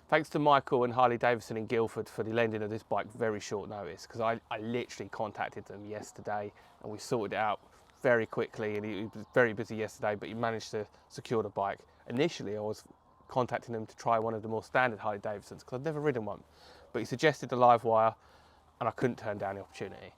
Thanks to Michael and Harley Davidson in Guildford for the lending of this bike very short notice, because I literally contacted them yesterday and we sorted it out very quickly, and he was very busy yesterday, but he managed to secure the bike. Initially I was contacting him to try one of the more standard Harley Davidsons because I'd never ridden one, but he suggested the LiveWire and I couldn't turn down the opportunity.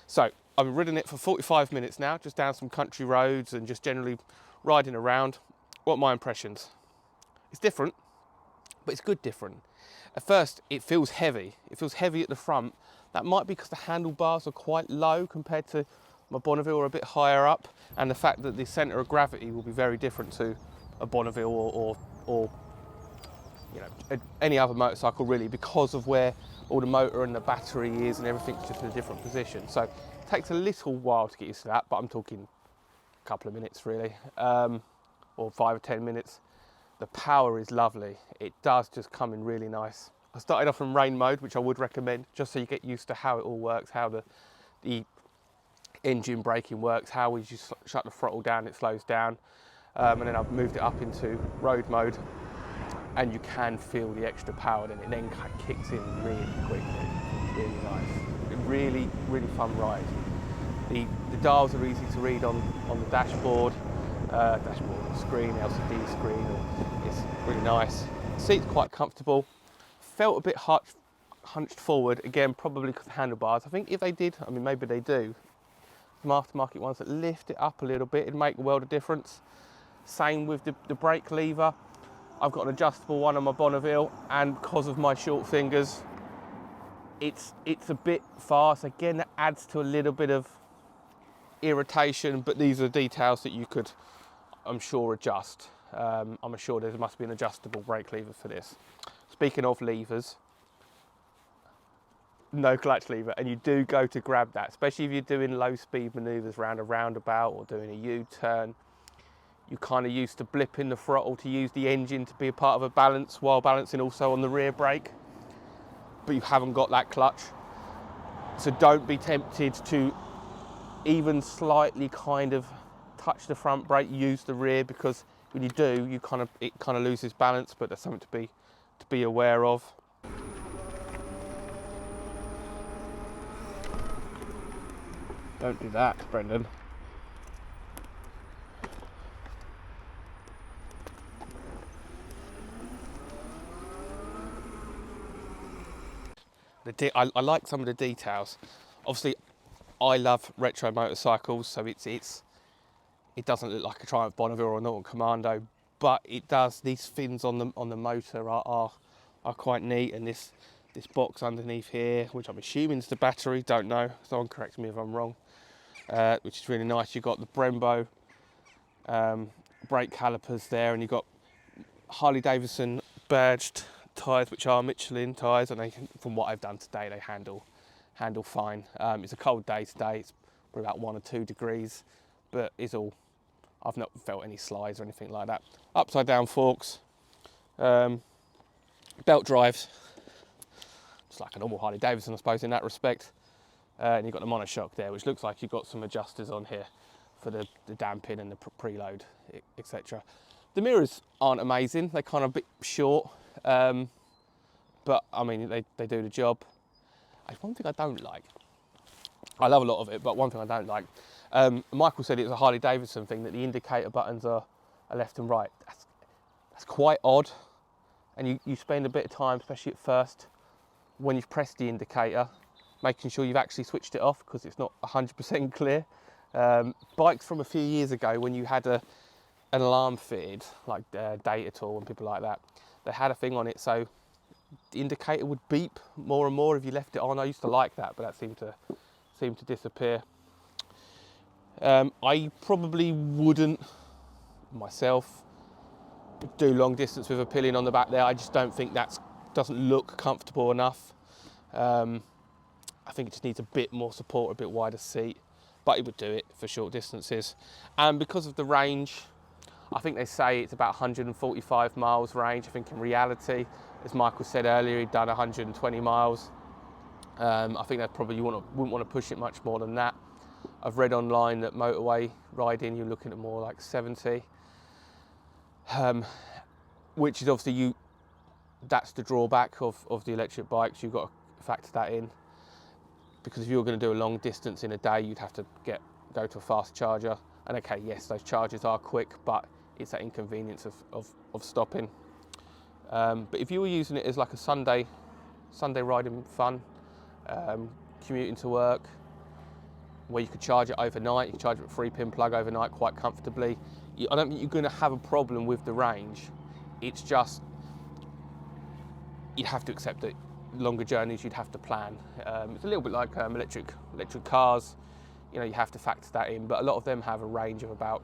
So I've ridden it for 45 minutes now, just down some country roads and just generally riding around. What are my impressions? It's different, but it's good different. At first, it feels heavy. It feels heavy at the front. That might be because the handlebars are quite low compared to my Bonneville, or a bit higher up, and the fact that the centre of gravity will be very different to a Bonneville or you know, any other motorcycle really, because of where all the motor and the battery is and everything's just in a different position. So it takes a little while to get used to that, but I'm talking a couple of minutes really, or 5 or 10 minutes. The power is lovely. It does just come in really nice. I started off in rain mode, which I would recommend, just so you get used to how it all works, how the engine braking works, how as you shut the throttle down, it slows down. And then I've moved it up into road mode, and you can feel the extra power, and it then kicks in really quickly. Really nice. Really, really fun ride. The dials are easy to read on the dashboard screen, LCD screen. It's really nice. The seat's quite comfortable. Felt a bit hunched forward, again, probably because of the handlebars. I think if they did, I mean, maybe they do, some aftermarket ones that lift it up a little bit, it'd make a world of difference. Same with the brake lever. I've got an adjustable one on my Bonneville, and because of my short fingers, it's a bit fast. Again, that adds to a little bit of irritation, but these are details that you could, I'm sure, adjust. I'm sure there must be an adjustable brake lever for this. Speaking of levers, no clutch lever, and you do go to grab that, especially if you're doing low speed maneuvers around a roundabout or doing a U-turn. You're kind of used to blipping the throttle to use the engine to be a part of a balance while balancing also on the rear brake, but you haven't got that clutch. So don't be tempted to even slightly kind of touch the front brake, use the rear, because when you do, it kind of loses balance, but that's something to be aware of. Don't do that, Brendan. I like some of the details. Obviously, I love retro motorcycles, so it doesn't look like a Triumph Bonneville or a Norton Commando, but it does. These fins on the motor are quite neat, and this box underneath here, which I'm assuming is the battery, don't know, someone correct me if I'm wrong, which is really nice. You've got the Brembo brake calipers there, and you've got Harley Davidson badged tyres, which are Michelin tyres, and from what I've done today, they handle fine. It's a cold day today. It's probably about 1 or 2 degrees, but is all. I've not felt any slides or anything like that. Upside down forks, belt drives, just like a normal Harley Davidson, I suppose, in that respect. And you've got the monoshock there, which looks like you've got some adjusters on here for the damping and the preload, etc. The mirrors aren't amazing, they're kind of a bit short, but I mean, they do the job. One thing I don't like, I love a lot of it, but one thing I don't like, Michael said it was a Harley Davidson thing, that the indicator buttons are left and right. That's quite odd, and you spend a bit of time, especially at first, when you've pressed the indicator, making sure you've actually switched it off, because it's not 100% clear. Bikes from a few years ago, when you had an alarm fitted, like Data Tool and people like that, they had a thing on it so the indicator would beep more and more if you left it on. I used to like that, but that seemed to disappear. I probably wouldn't myself do long distance with a pillion on the back there. I just don't think that doesn't look comfortable enough. I think it just needs a bit more support, a bit wider seat, but it would do it for short distances. And because of the range, I think they say it's about 145 miles range. I think in reality, as Michael said earlier, he'd done 120 miles. I think that probably wouldn't want to push it much more than that. I've read online that motorway riding, you're looking at more like 70, which is obviously that's the drawback of the electric bikes. You've got to factor that in, because if you were going to do a long distance in a day, you'd have to go to a fast charger. And okay, yes, those chargers are quick, but it's that inconvenience of stopping. But if you were using it as like a Sunday riding fun, commuting to work, where you could charge it overnight, you could charge it with a 3-pin plug overnight quite comfortably, I don't think you're going to have a problem with the range. It's just, you'd have to accept that longer journeys you'd have to plan. It's a little bit like electric cars, you know, you have to factor that in, but a lot of them have a range of about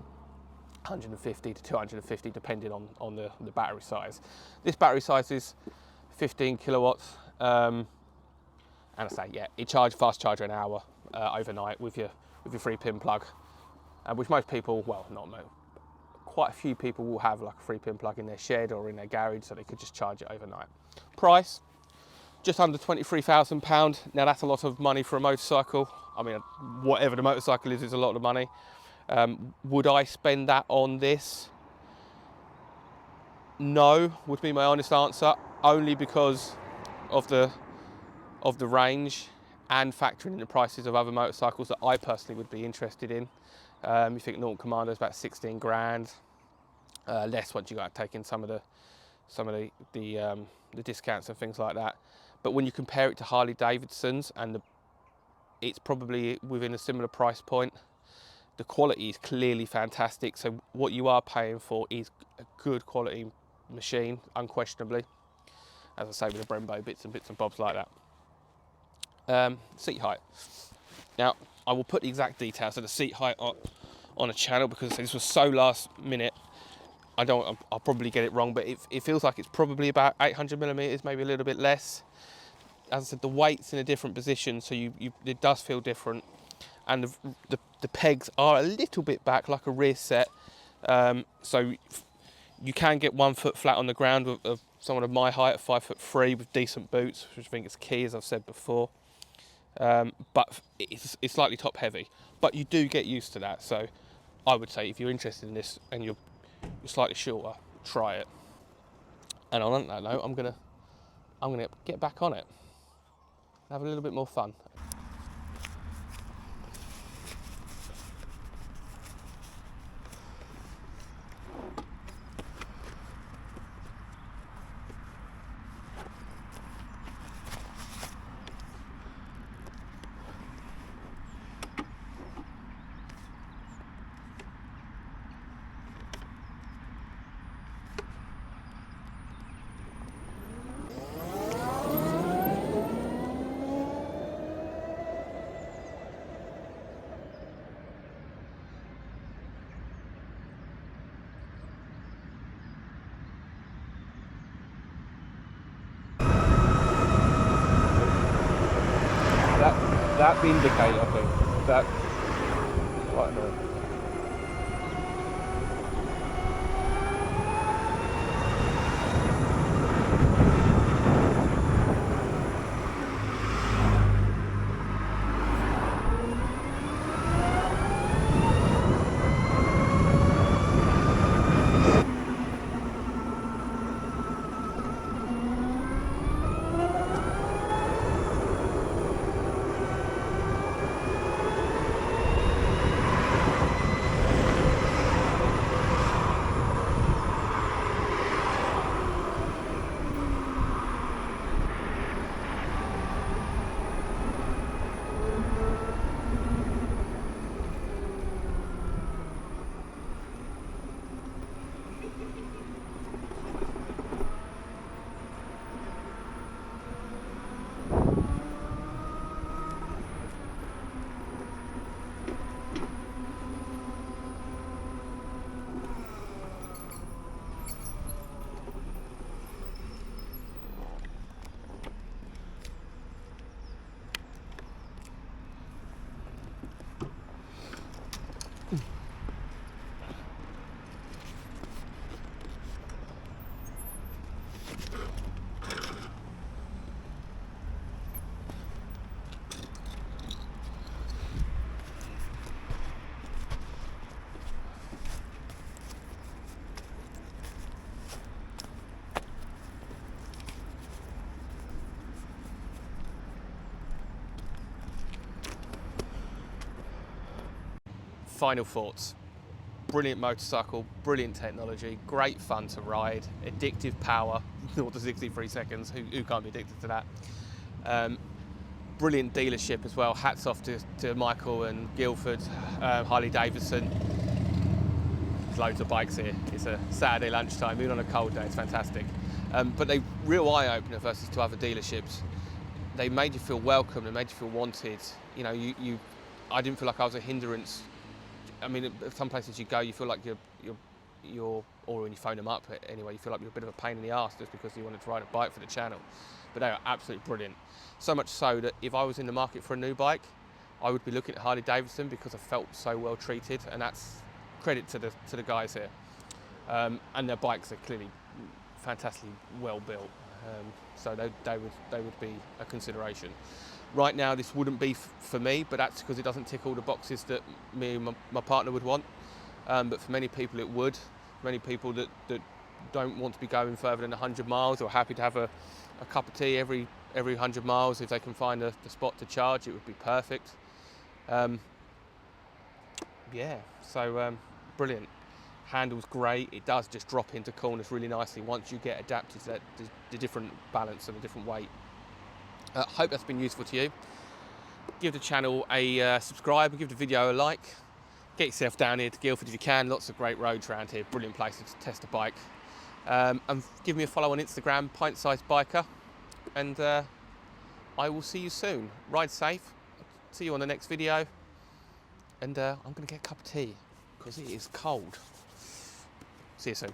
150 to 250 depending on the battery size. This battery size is 15 kilowatts, and I say, yeah, it fast charger an hour overnight with your 3-pin plug, which most people, well, not most, quite a few people will have like a 3-pin plug in their shed or in their garage, so they could just charge it overnight. Price, just under £23,000. Now that's a lot of money for a motorcycle. I mean, whatever the motorcycle is a lot of money. Would I spend that on this? No, would be my honest answer, only because of the range and factoring in the prices of other motorcycles that I personally would be interested in. You think Norton Commander is about 16 grand, less once you got to take in some of the discounts and things like that. But when you compare it to Harley Davidson's, and it's probably within a similar price point, the quality is clearly fantastic. So what you are paying for is a good quality machine, unquestionably. As I say, with the Brembo bits and bobs like that. Seat height. Now, I will put the exact details of the seat height on a channel, because this was so last minute. I'll probably get it wrong, but it feels like it's probably about 800 millimeters, maybe a little bit less. As I said, the weight's in a different position, so it does feel different. And the pegs are a little bit back, like a rear set. So you can get 1 foot flat on the ground of someone of my height, at 5'3", with decent boots, which I think is key, as I've said before. But it's slightly top heavy, but you do get used to that. So I would say, if you're interested in this and you're slightly shorter, try it. And on that note, I'm gonna get back on it, have a little bit more fun. That indicator thing, Quite annoying. Final thoughts. Brilliant motorcycle, brilliant technology, great fun to ride, addictive power, 0 to 63 seconds, who can't be addicted to that? Brilliant dealership as well, hats off to Michael and Guildford, Harley Davidson. There's loads of bikes here. It's a Saturday lunchtime, even on a cold day, it's fantastic. But they real eye-opener versus to other dealerships. They made you feel welcome, they made you feel wanted. You know, I didn't feel like I was a hindrance. I mean, some places you go, you feel like or when you phone them up anyway, you feel like you're a bit of a pain in the arse just because you wanted to ride a bike for the channel. But they are absolutely brilliant. So much so that if I was in the market for a new bike, I would be looking at Harley Davidson because I felt so well treated, and that's credit to the guys here. And their bikes are clearly fantastically well built, so they would be a consideration. Right now, this wouldn't be for me, but that's because it doesn't tick all the boxes that me and my partner would want. But for many people, it would. Many people that don't want to be going further than 100 miles or happy to have a cup of tea every 100 miles, if they can find the spot to charge, it would be perfect. Yeah, so brilliant. Handles great. It does just drop into corners really nicely once you get adapted to the different balance and the different weight. Hope that's been useful to you. Give the channel a subscribe and give the video a like. Get yourself down here to Guildford if you can. Lots of great roads around here. Brilliant place to test a bike. And give me a follow on Instagram, pint-sized biker. And I will see you soon. Ride safe. See you on the next video. And I'm going to get a cup of tea because it is cold. See you soon.